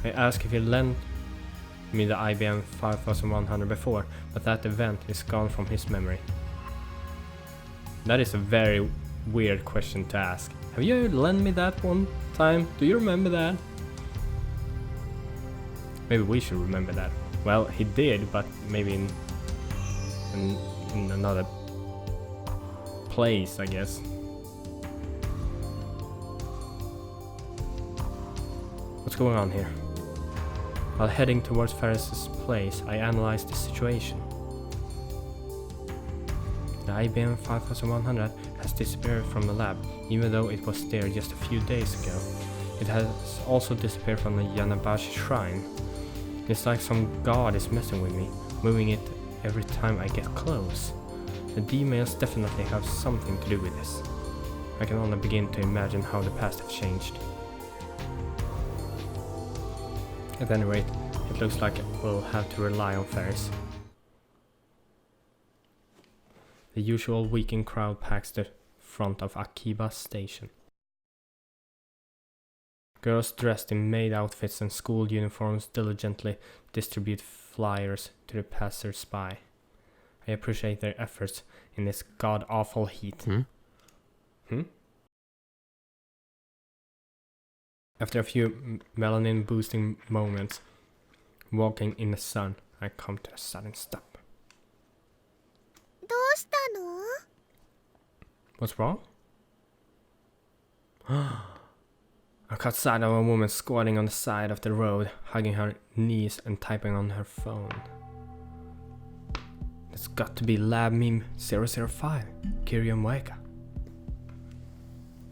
I asked if he lent me the IBM 5100 before, but that event is gone from his memory. That is a very weird question to ask. Have you lent me that one time? Do you remember that? Maybe we should remember that. Well, he did, but maybe in another place, I guess. What's going on here? While heading towards Ferris's place, I analyzed the situation. The IBM 5100 has disappeared from the lab, even though it was there just a few days ago. It has also disappeared from the Yanabashi shrine. It's like some god is messing with me, moving it every time I get close. The D-mails definitely have something to do with this. I can only begin to imagine how the past have changed. At any rate, it looks like we'll have to rely on Ferris. The usual weekend crowd packs the front of Akiba station. Girls dressed in maid outfits and school uniforms diligently distribute flyers to the passers-by. I appreciate their efforts in this god-awful heat. After a few melanin-boosting moments, walking in the sun, I come to a sudden stop. What's wrong? I caught sight of a woman squatting on the side of the road, hugging her knees and typing on her phone. It's got to be Lab Meme 005, Kiryu Moeka.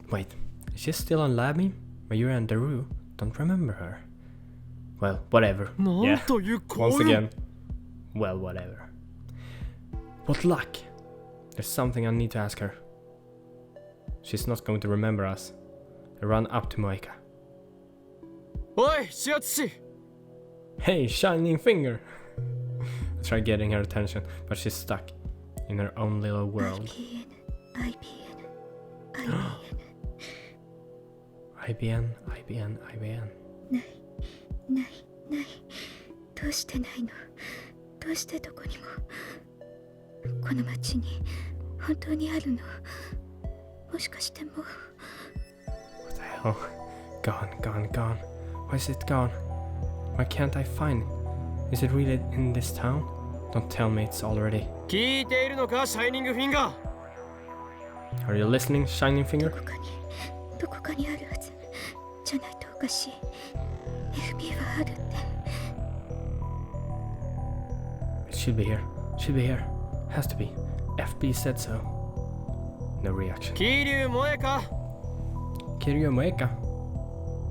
Wait, is she still on Lab Meme? Mayura and Daru don't remember her. Well, whatever. Yeah, once again. Well, whatever. What luck! There's something I need to ask her. She's not going to remember us. I run up to Moeka. Oi, Shiatsushi! Hey, shining finger! I try getting her attention, but she's stuck in her own little world. IBN. どうしてないの？どうしてどこにも？この町に本当にあるの？もしかしてもう What the hell? Gone. Why is it gone? Why can't I find it? Is it really in this town? Don't tell me it's already. 聞いているのか、シャイニングフィンガー。 Are you listening, Shining Finger? どこかにあるはず。じゃないとおかしい。FB はあるって。It should be here. Has to be. FB said so. No reaction. Kiryu Moeka!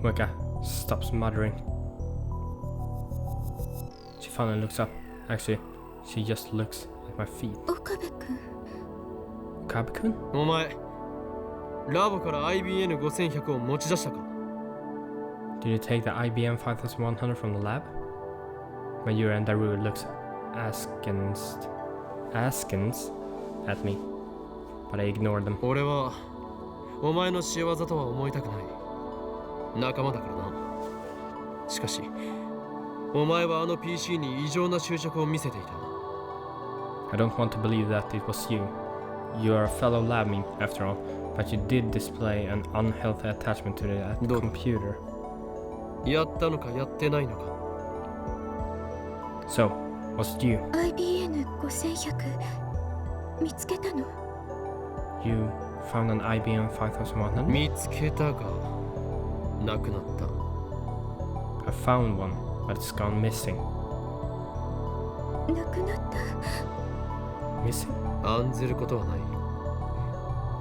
Moeka stops muttering. She finally looks up. Actually, she just looks at my feet. Okabe-kun? お前、ラボから IBN5100 を持ち出したか？ Did you take the IBM 5100 from the lab? Mayura and Daru looks askance at me, but I ignored them. 俺はお前の仕業とは思いたくない。仲間だからな。しかし、お前はあの PC に異常な執着を見せていた。I don't want to believe that it was you. You are a fellow lab meme, after all, but you did display an unhealthy attachment to that computer. やったのかやってないのか。 So, was it you? IBN5100 見つけたの？ You found an IBM 5100? 見つけたがなくなった。 I found one, but it's gone missing. なくなった。 Missing? 案ずることはな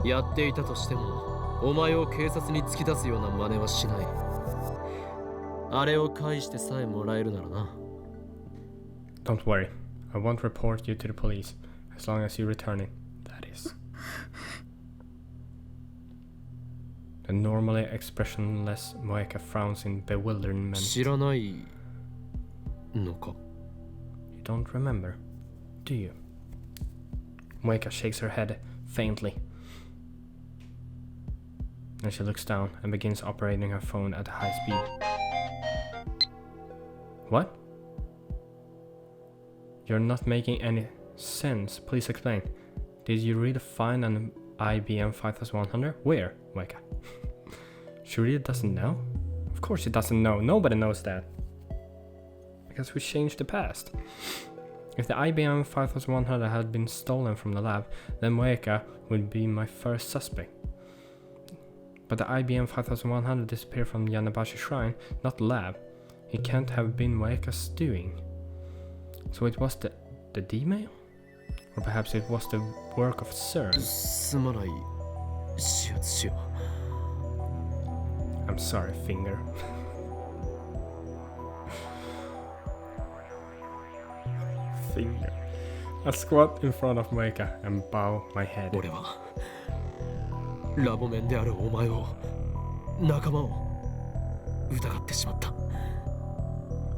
い。やっていたとしても、お前を警察に突き出すような真似はしない。あれを返してさえもらえるならな。 Don't worry, I won't report you to the police, as long as you're returning, that is. The normally expressionless Moeka frowns in bewilderment. 知らないのか？ You don't remember, do you? Moeka shakes her head faintly. Then she looks down and begins operating her phone at high speed. What? You're not making any sense. Please explain. Did you really find an IBM 5100? Where, Weka? She really doesn't know? Of course she doesn't know. Nobody knows that. Because we changed the past. If the IBM 5100 had been stolen from the lab, then Weka would be my first suspect. But the IBM 5100 disappeared from Yanabashi Shrine, not the lab. It can't have been Weka's doing. So it was the D-mail? Or perhaps it was the work of Sir. すまない始圧しよ I'm sorry, finger. Finger. I squat in front of Weka and bow my head. 俺はラボメンであるお前を仲間を疑ってしまった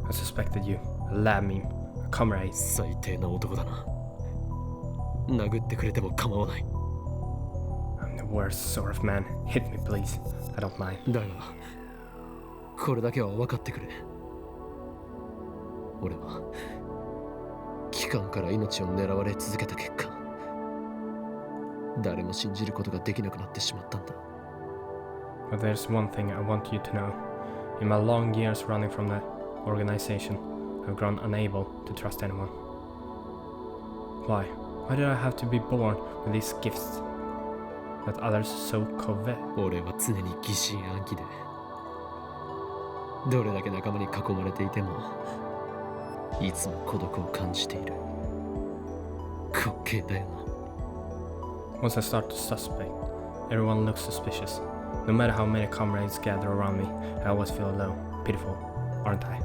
I suspected you, a lab meme, a comrade. 最低な男だな殴ってくれても構わない I'm the worst sort of man. Hit me, please. I don't mind. だがこれだけは分かってくれ俺は機関から命を狙われ続けた結果誰も信じることができなくなってしまったんだ But there's one thing I want you to know. In my long years running from the organization, I've grown unable to trust anyone. Why? Why did I have to be born with these gifts that others so covet? 俺は常に疑心暗鬼でどれだけ仲間に囲まれていてもいつも孤独を感じている滑稽だよな Once I start to suspect, everyone looks suspicious. No matter how many comrades gather around me, I always feel alone, pitiful, aren't I?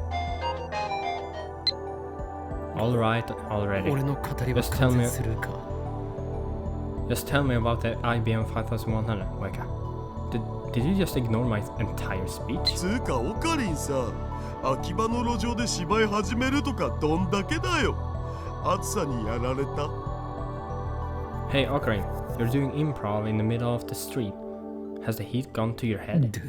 Alright, already. 俺の語りは完全するか Just tell me about the IBM 5100, Weka. Did you just ignore my entire speech? つうかオカリンさ秋葉の路上で芝居始めるとかどんだけだよ暑さにやられた Hey, Okarin, you're doing improv in the middle of the street. Has the heat gone to your head?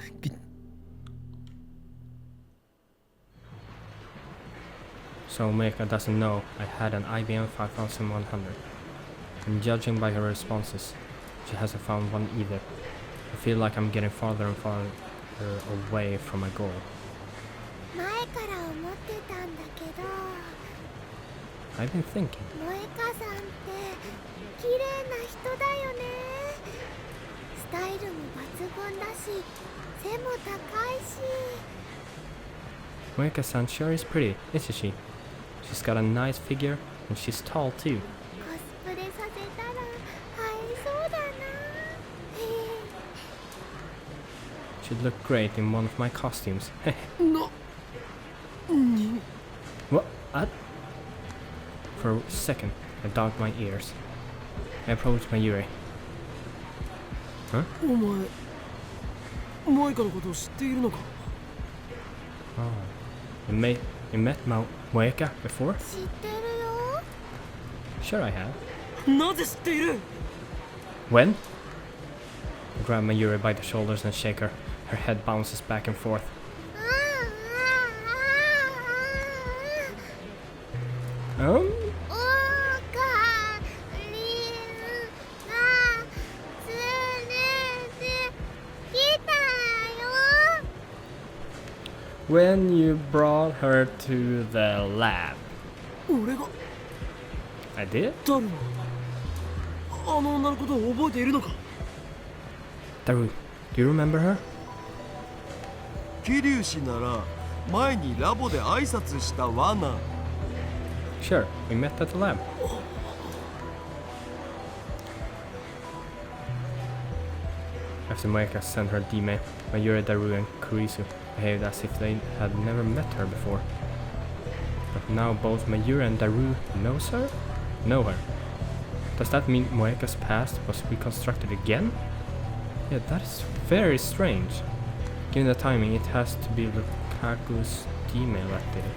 So Meka doesn't know I had an IBM 5100. And judging by her responses, she hasn't found one either. I feel like I'm getting farther and farther away from my goal. 前から思ってたんだけど I've been thinking. 萌香さんって綺麗な人だよねスタイルも抜群だし背も高いし Moeka-san sure is pretty, isn't she? She's got a nice figure and she's tall too. コスプレさせたら映えそうだな She'd look great in one of my costumes. な What? For a second, I dogged my ears. I approached my Yuri. Huh? お前マイカのことを知っているのか Oh. You met Moeka before? 知ってるよ Sure I have. なぜ知っている When? I grab my Yuri by the shoulders and shake her. Her head bounces back and forth. Um? オカリンが連れてきたよ When you brought her to the lab. 俺が I did? 誰のあの女のことを覚えているのか Daru, do you remember her? 桐生氏なら前にラボで挨拶したわな Sure, we met at the lab. After Moeka sent her D-mail, Mayuri, Daru and Kurisu behaved as if they had never met her before. But now both Mayuri and Daru know her? Does that mean Moeka's past was reconstructed again? Yeah, that is very strange. Given the timing, it has to be Lukaku's D-mail that did it.